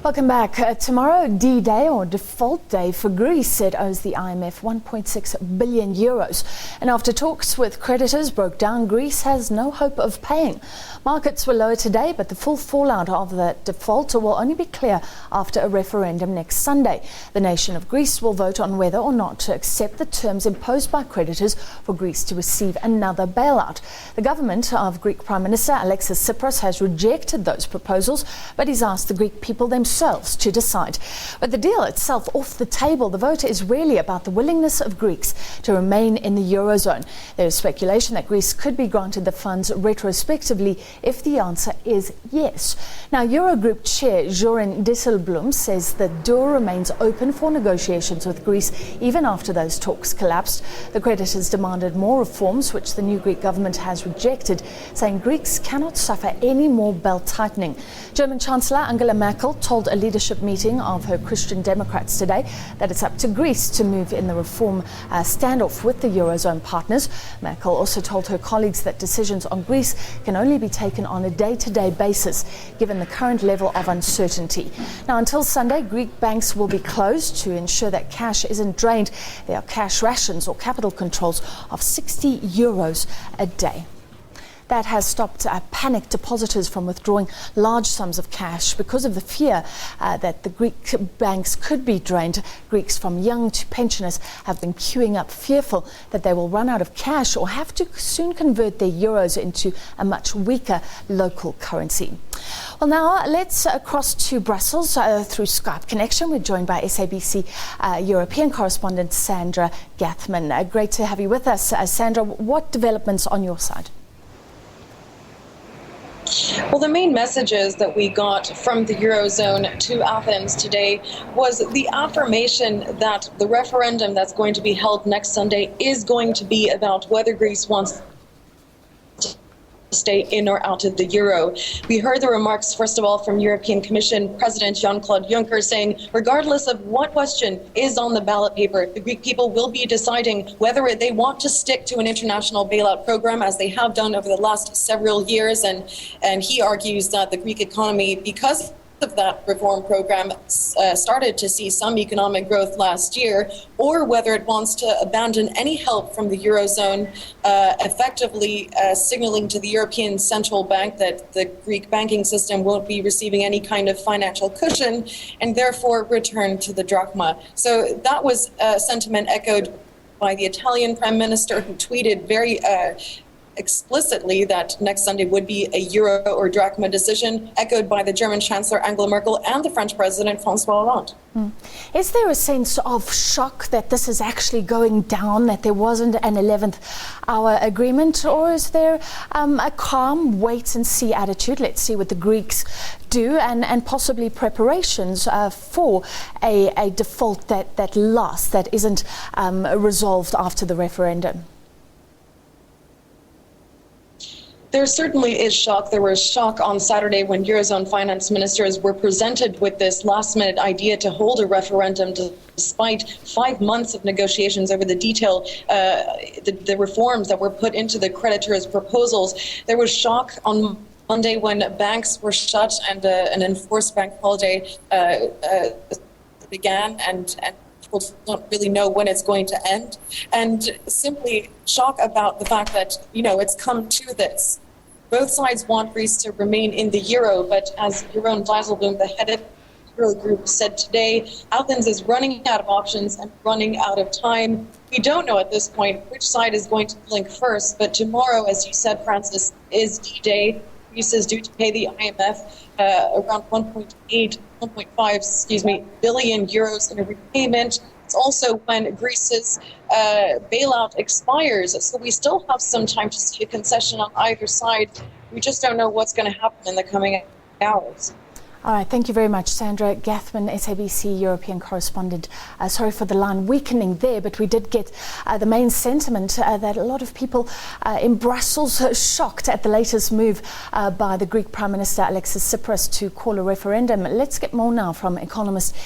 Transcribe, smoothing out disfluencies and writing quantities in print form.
Welcome back. Tomorrow, D-Day or default day for Greece. It owes the IMF 1.6 billion euros. And after talks with creditors broke down, Greece has no hope of paying. Markets were lower today, but the full fallout of the default will only be clear after a referendum next Sunday. The nation of Greece will vote on whether or not to accept the terms imposed by creditors for Greece to receive another bailout. The government of Greek Prime Minister Alexis Tsipras has rejected those proposals, but he's asked the Greek people themselves to decide. But the deal itself off the table, the vote is really about the willingness of Greeks to remain in the Eurozone. There is speculation that Greece could be granted the funds retrospectively if the answer is yes. Now, Eurogroup Chair Zoran Dijsselbloem says the door remains open for negotiations with Greece even after those talks collapsed. The creditors demanded more reforms, which the new Greek government has rejected, saying Greeks cannot suffer any more belt tightening. German Chancellor Angela Merkel told a leadership meeting of her Christian Democrats today that it's up to Greece to move in the reform standoff with the Eurozone partners. Merkel also told her colleagues that decisions on Greece can only be taken on a day-to-day basis, given the current level of uncertainty. Now, until Sunday, Greek banks will be closed to ensure that cash isn't drained. There are cash rations or capital controls of 60 euros a day. That has stopped panicked depositors from withdrawing large sums of cash because of the fear that the Greek banks could be drained. Greeks from young to pensioners have been queuing up, fearful that they will run out of cash or have to soon convert their euros into a much weaker local currency. Well, now let's cross to Brussels through Skype connection. We're joined by SABC European correspondent Sandra Gathmann. Great to have you with us. Sandra, what developments on your side? Well, the main messages that we got from the Eurozone to Athens today was the affirmation that the referendum that's going to be held next Sunday is going to be about whether Greece wants to stay in or out of the euro. We heard the remarks, first of all, from European Commission President Jean-Claude Juncker saying, regardless of what question is on the ballot paper, the Greek people will be deciding whether they want to stick to an international bailout program, as they have done over the last several years. And he argues that the Greek economy, because of that reform program, started to see some economic growth last year, or whether it wants to abandon any help from the Eurozone, effectively signaling to the European Central Bank that the Greek banking system won't be receiving any kind of financial cushion and therefore return to the drachma. So that was a sentiment echoed by the Italian Prime Minister, who tweeted very explicitly that next Sunday would be a euro or drachma decision, echoed by the German Chancellor Angela Merkel and the French President François Hollande. Is there a sense of shock that this is actually going down, that there wasn't an 11th hour agreement, or is there a calm wait-and-see attitude? Let's see what the Greeks do, and possibly preparations for a default that lasts, that isn't resolved after the referendum? There certainly is shock. There was shock on Saturday when Eurozone finance ministers were presented with this last-minute idea to hold a referendum despite 5 months of negotiations over the detail, the reforms that were put into the creditors' proposals. There was shock on Monday when banks were shut and an enforced bank holiday began, and people don't really know when it's going to end, and simply shock about the fact that, it's come to this. Both sides want Greece to remain in the euro, but as Zoran Dijsselbloem, the head of the Eurogroup, said today, Athens is running out of options and running out of time. We don't know at this point which side is going to blink first, but tomorrow, as you said, Francis, is D-Day. Greece is due to pay the IMF around 1.5 billion euros in a repayment. It's also when Greece's bailout expires, so we still have some time to see a concession on either side. We just don't know what's going to happen in the coming hours. All right, thank you very much, Sandra Gathmann, SABC European correspondent. Sorry for the line weakening there, but we did get the main sentiment that a lot of people in Brussels are shocked at the latest move by the Greek Prime Minister Alexis Tsipras to call a referendum. Let's get more now from economist